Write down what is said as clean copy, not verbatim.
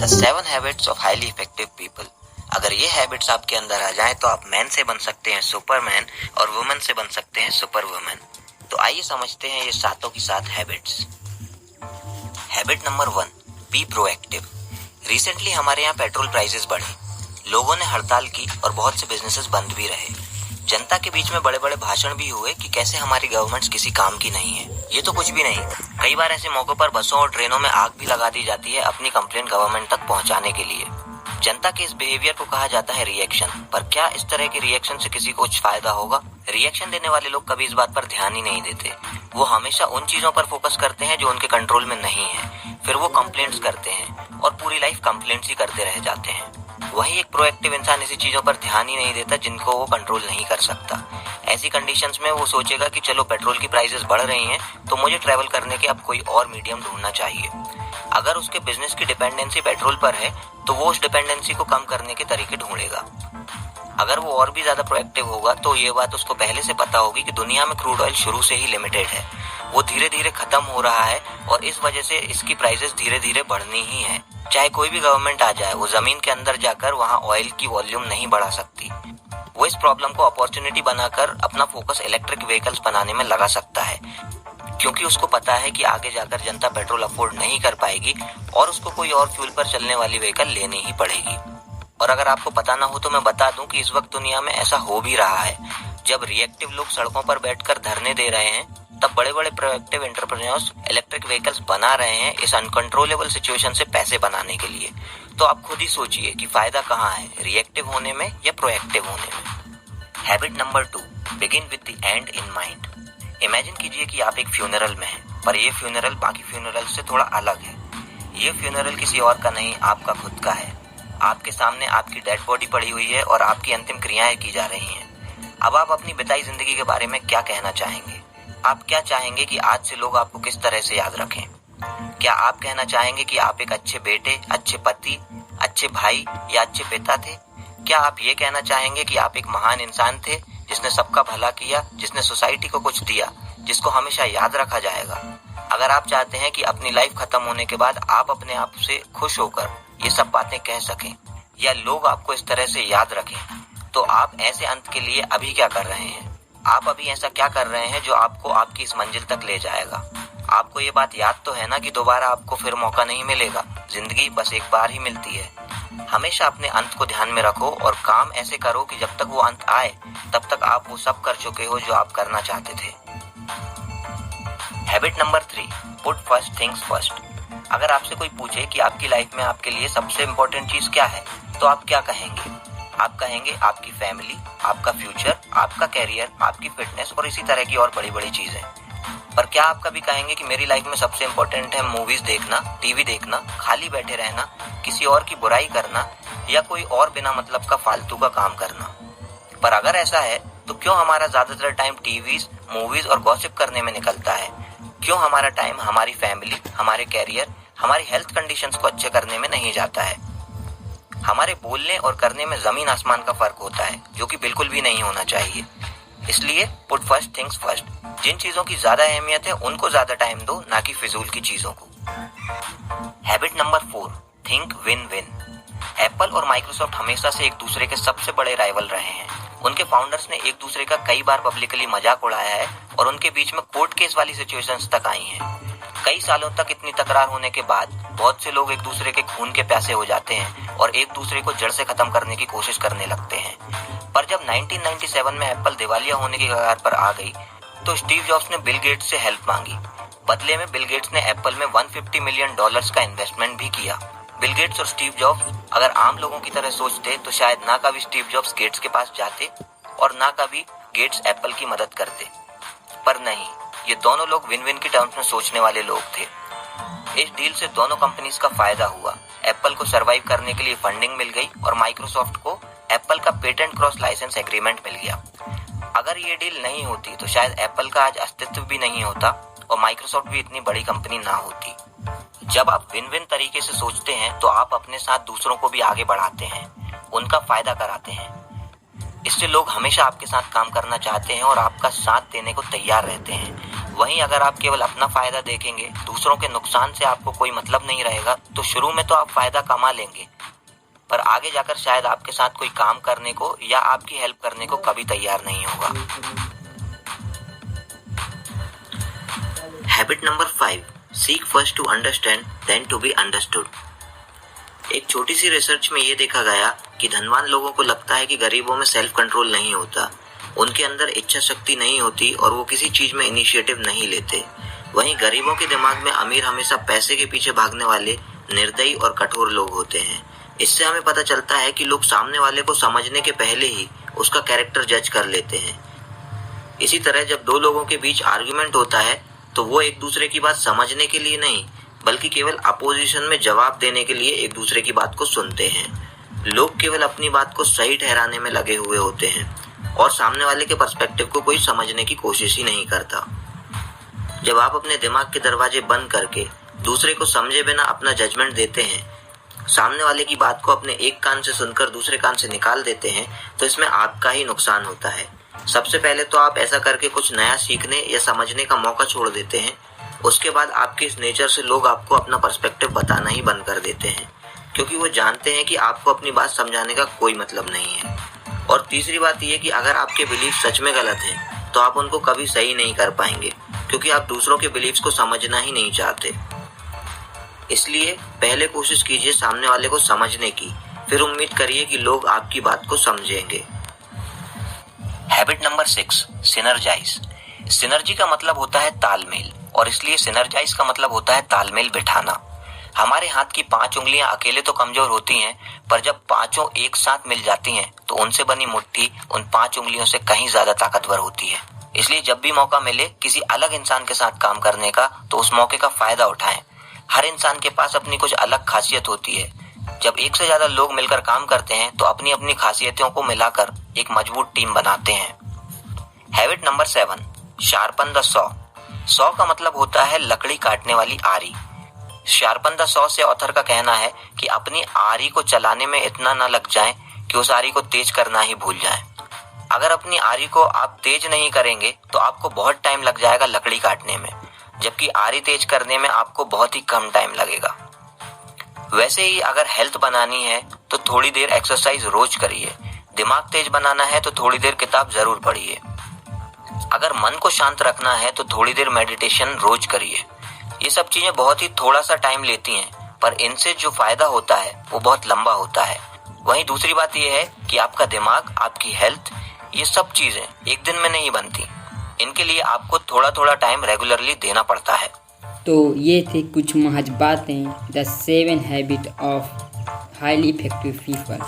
The 7 habits of highly effective people. अगर ये habits आपके अंदर आ जाएं तो आप मैन से बन सकते हैं सुपरमैन और वुमेन से बन सकते हैं सुपर वुमेन। तो आइए समझते हैं ये सातों की सात habits. Habit number 1, be proactive. Recently हमारे यहाँ पेट्रोल प्राइसेस बढ़े, लोगों ने हड़ताल की और बहुत से बिजनेसेस बंद भी रहे। जनता के बीच में बड़े बड़े भाषण भी हुए कि कैसे हमारी गवर्नमेंट्स किसी काम की नहीं है। ये तो कुछ भी नहीं। कई बार ऐसे मौकों पर बसों और ट्रेनों में आग भी लगा दी जाती है अपनी कंप्लेंट गवर्नमेंट तक पहुंचाने के लिए। जनता के इस बिहेवियर को कहा जाता है रिएक्शन। पर क्या इस तरह के रिएक्शन से किसी को कुछ फायदा होगा? रिएक्शन देने वाले लोग कभी इस बात पर ध्यान ही नहीं देते। वो हमेशा उन चीजों पर फोकस करते हैं जो उनके कंट्रोल में नहीं है। फिर वो कंप्लेंट्स करते हैं और पूरी लाइफ कंप्लेंट्स ही करते रह जाते हैं। वही एक प्रोएक्टिव इंसान ऐसी चीजों पर ध्यान ही नहीं देता जिनको वो कंट्रोल नहीं कर सकता। ऐसी कंडीशंस में वो सोचेगा कि चलो पेट्रोल की प्राइसेस बढ़ रही हैं तो मुझे ट्रैवल करने के अब कोई और मीडियम ढूंढना चाहिए। अगर उसके बिजनेस की डिपेंडेंसी पेट्रोल पर है तो वो उस डिपेंडेंसी को कम करने के तरीके ढूंढेगा। अगर वो और भी ज्यादा प्रोएक्टिव होगा तो ये बात उसको पहले से पता होगी कि दुनिया में क्रूड ऑयल शुरू से ही लिमिटेड है, वो धीरे धीरे खत्म हो रहा है और इस वजह से इसकी प्राइसेस धीरे धीरे बढ़नी ही है। चाहे कोई भी गवर्नमेंट आ जाए, वो जमीन के अंदर जाकर वहाँ ऑयल की वॉल्यूम नहीं बढ़ा सकती। वो इस प्रॉब्लम को अपॉर्चुनिटी बनाकर अपना फोकस इलेक्ट्रिक व्हीकल्स बनाने में लगा सकता है, क्योंकि उसको पता है कि आगे जाकर जनता पेट्रोल अफोर्ड नहीं कर पाएगी और उसको कोई और फ्यूल पर चलने वाली व्हीकल लेनी ही पड़ेगी। और अगर आपको पता ना हो तो मैं बता दूं कि इस वक्त दुनिया में ऐसा हो भी रहा है। जब रिएक्टिव लोग सड़कों पर बैठकर धरने दे रहे हैं तब बड़े बड़े प्रोएक्टिव एंटरप्रेन्योर्स इलेक्ट्रिक व्हीकल्स बना रहे हैं इस अनकंट्रोलेबल सिचुएशन से पैसे बनाने के लिए। तो आप खुद ही सोचिए कि फायदा कहाँ है, रिएक्टिव होने में या प्रोएक्टिव होने में। Habit number 2, begin with the and in mind. Imagine कीजिए कि आप एक फ्यूनरल में हैं, पर ये फ्यूनरल बाकी फ्यूनरल से थोड़ा अलग है। ये फ्यूनरल किसी और का नहीं, आपका खुद का है। आपके सामने आपकी डेड बॉडी पड़ी हुई है और आपकी अंतिम क्रियाएं की जा रही हैं। अब आप अपनी बिताई जिंदगी के बारे में क्या कहना चाहेंगे? आप क्या चाहेंगे कि आज से लोग आपको किस तरह से याद रखें? क्या आप कहना चाहेंगे कि आप एक अच्छे बेटे, अच्छे पति, अच्छे भाई या अच्छे पिता थे? क्या आप ये कहना चाहेंगे कि आप एक महान इंसान थे जिसने सबका भला किया, जिसने सोसाइटी को कुछ दिया, जिसको हमेशा याद रखा जाएगा? अगर आप चाहते हैं कि अपनी लाइफ खत्म होने के बाद आप अपने आप से खुश होकर ये सब बातें कह सकें या लोग आपको इस तरह से याद रखें, तो आप ऐसे अंत के लिए अभी क्या कर रहे हैं? आप अभी ऐसा क्या कर रहे हैं जो आपको आपकी इस मंजिल तक ले जाएगा? आपको ये बात याद तो है ना कि दोबारा आपको फिर मौका नहीं मिलेगा, जिंदगी बस एक बार ही मिलती है। हमेशा अपने अंत को ध्यान में रखो और काम ऐसे करो कि जब तक वो अंत आए तब तक आप वो सब कर चुके हो जो आप करना चाहते थे। Habit number 3, put first things first. अगर आपसे कोई पूछे कि आपकी लाइफ में आपके लिए सबसे इम्पोर्टेंट चीज क्या है तो आप क्या कहेंगे? आप कहेंगे आपकी फैमिली, आपका फ्यूचर, आपका कैरियर, आपकी फिटनेस और इसी तरह की और बड़ी बड़ी चीजें। पर क्या आप कभी कहेंगे कि मेरी लाइफ में सबसे इम्पोर्टेंट है मूवीज देखना, टीवी देखना, खाली बैठे रहना, किसी और की बुराई करना या कोई और बिना मतलब का फालतू का काम करना? पर अगर ऐसा है तो क्यों हमारा ज्यादातर टाइम टीवीज, मूवीज और गॉसिप करने में निकलता है? क्यों हमारा टाइम हमारी फैमिली, हमारे कैरियर, हमारी हेल्थ कंडीशंस को अच्छे करने में नहीं जाता है? हमारे बोलने और करने में जमीन आसमान का फर्क होता है, जो कि बिल्कुल भी नहीं होना चाहिए। इसलिए पुट फर्स्ट थिंग्स फर्स्ट। जिन चीजों की ज्यादा अहमियत है उनको ज्यादा टाइम दो, ना कि फिजूल की चीजों को। Habit number 4, think win win. Apple और माइक्रोसॉफ्ट हमेशा से एक दूसरे के सबसे बड़े राइवल रहे हैं। उनके फाउंडर्स ने एक दूसरे का कई बार पब्लिकली मजाक उड़ाया है और उनके बीच में कोर्ट केस वाली सिचुएशंस तक आई हैं। कई सालों तक इतनी तकरार होने के बाद बहुत से लोग एक दूसरे के खून के प्यासे हो जाते हैं और एक दूसरे को जड़ से खत्म करने की कोशिश करने लगते हैं। पर जब 1997 में एप्पल दिवालिया होने की कगार पर आ गई तो स्टीव जॉब्स ने बिल गेट्स से हेल्प मांगी। बदले में बिल गेट्स ने एप्पल में $150 मिलियन का इन्वेस्टमेंट भी किया। बिल गेट्स और स्टीव जॉब्स अगर आम लोगों की तरह सोचते तो शायद ना कभी स्टीव जॉब्स गेट्स के पास जाते और ना कभी गेट्स एप्पल की मदद करते। पर नहीं, ये दोनों लोग विन विन की टर्म्स में सोचने वाले लोग थे। इस डील से दोनों कंपनीज का फायदा हुआ। एप्पल को सरवाइव करने के लिए फंडिंग मिल गई और माइक्रोसॉफ्ट को एप्पल का पेटेंट क्रॉस लाइसेंस एग्रीमेंट मिल गया। अगर ये डील नहीं होती तो शायद एप्पल का आज अस्तित्व भी नहीं होता और माइक्रोसॉफ्ट भी इतनी बड़ी कंपनी ना होती। जब आप विन विन तरीके से सोचते हैं तो आप अपने साथ दूसरों को भी आगे बढ़ाते हैं, उनका फायदा कराते हैं। इससे लोग हमेशा आपके साथ काम करना चाहते हैं और आपका साथ देने को तैयार रहते हैं। वहीं अगर आप केवल अपना फायदा देखेंगे, दूसरों के नुकसान से आपको कोई मतलब नहीं रहेगा, तो शुरू में तो आप फायदा कमा लेंगे, पर आगे जाकर शायद आपके साथ कोई काम करने को या आपकी हेल्प करने को कभी तैयार नहीं होगा। Habit number 5, seek first to understand then to be understood. एक छोटी सी रिसर्च में ये देखा गया कि धनवान लोगों को लगता है कि गरीबों में सेल्फ कंट्रोल नहीं होता, उनके अंदर इच्छा शक्ति नहीं होती और वो किसी चीज में इनिशिएटिव नहीं लेते। वहीं गरीबों के दिमाग में अमीर हमेशा पैसे के पीछे भागने वाले निर्दयी और कठोर लोग होते हैं। इससे हमें पता चलता है कि लोग सामने वाले को समझने के पहले ही उसका कैरेक्टर जज कर लेते हैं। इसी तरह जब दो लोगों के बीच आर्गुमेंट होता है तो वो एक दूसरे की बात समझने के लिए नहीं, बल्कि केवल अपोजिशन में जवाब देने के लिए एक दूसरे की बात को सुनते हैं। लोग केवल अपनी बात को सही ठहराने में लगे हुए होते हैं और सामने वाले के पर्सपेक्टिव को कोई समझने की कोशिश ही नहीं करता। जब आप अपने दिमाग के दरवाजे बंद करके दूसरे को समझे बिना अपना जजमेंट देते हैं, सामने वाले की बात को अपने एक कान से सुनकर दूसरे कान से निकाल देते हैं, तो इसमें आपका ही नुकसान होता है। सबसे पहले तो आप ऐसा करके कुछ नया सीखने या समझने का मौका छोड़ देते हैं। उसके बाद आपके इस नेचर से लोग आपको अपना पर्सपेक्टिव बताना ही बंद कर देते हैं, क्योंकि वो जानते हैं कि आपको अपनी बात समझाने का कोई मतलब नहीं है। और तीसरी बात यह कि अगर आपके बिलीफ सच में गलत हैं, तो आप उनको कभी सही नहीं कर पाएंगे, क्योंकि आप दूसरों के बिलीफ्स को समझना ही नहीं चाहते। इसलिए पहले कोशिश कीजिए सामने वाले को समझने की, फिर उम्मीद करिए कि लोग आपकी बात को समझेंगे। Habit number 6, synergise. सिनर्जी का मतलब होता है तालमेल, और इसलिए सिनर्जाइज का मतलब होता है तालमेल बिठाना। हमारे हाथ की 5 उंगलियां अकेले तो कमजोर होती हैं, पर जब पांचों एक साथ मिल जाती हैं तो उनसे बनी मुट्ठी उन 5 उंगलियों से कहीं ज्यादा ताकतवर होती है। इसलिए जब भी मौका मिले किसी अलग इंसान के साथ काम करने का, तो उस मौके का फायदा उठाएं। हर इंसान के पास अपनी कुछ अलग खासियत होती है। जब एक से ज्यादा लोग मिलकर काम करते हैं तो अपनी अपनी खासियतों को मिलाकर एक मजबूत टीम बनाते हैं। Habit number 7, sharpen the saw. Saw का मतलब होता है लकड़ी काटने वाली आरी। शार्पन द सॉ से ऑथर का कहना है कि अपनी आरी को चलाने में इतना न लग जाएं कि उस आरी को तेज करना ही भूल जाएं। अगर अपनी आरी को आप तेज नहीं करेंगे तो आपको बहुत टाइम लग जाएगा लकड़ी काटने में, जबकि आरी तेज करने में आपको बहुत ही कम टाइम लगेगा। वैसे ही अगर हेल्थ बनानी है तो थोड़ी देर एक्सरसाइज रोज करिए। दिमाग तेज बनाना है तो थोड़ी देर किताब जरूर पढ़िए। अगर मन को शांत रखना है तो थोड़ी देर मेडिटेशन रोज करिए। ये सब चीजें बहुत ही थोड़ा सा टाइम लेती हैं, पर इनसे जो फायदा होता है वो बहुत लंबा होता है। वहीं दूसरी बात यह है कि आपका दिमाग, आपकी हेल्थ, ये सब चीजें एक दिन में नहीं बनती। इनके लिए आपको थोड़ा थोड़ा टाइम रेगुलरली देना पड़ता है। तो ये थे कुछ महज बातें, the 7 habit of highly effective people.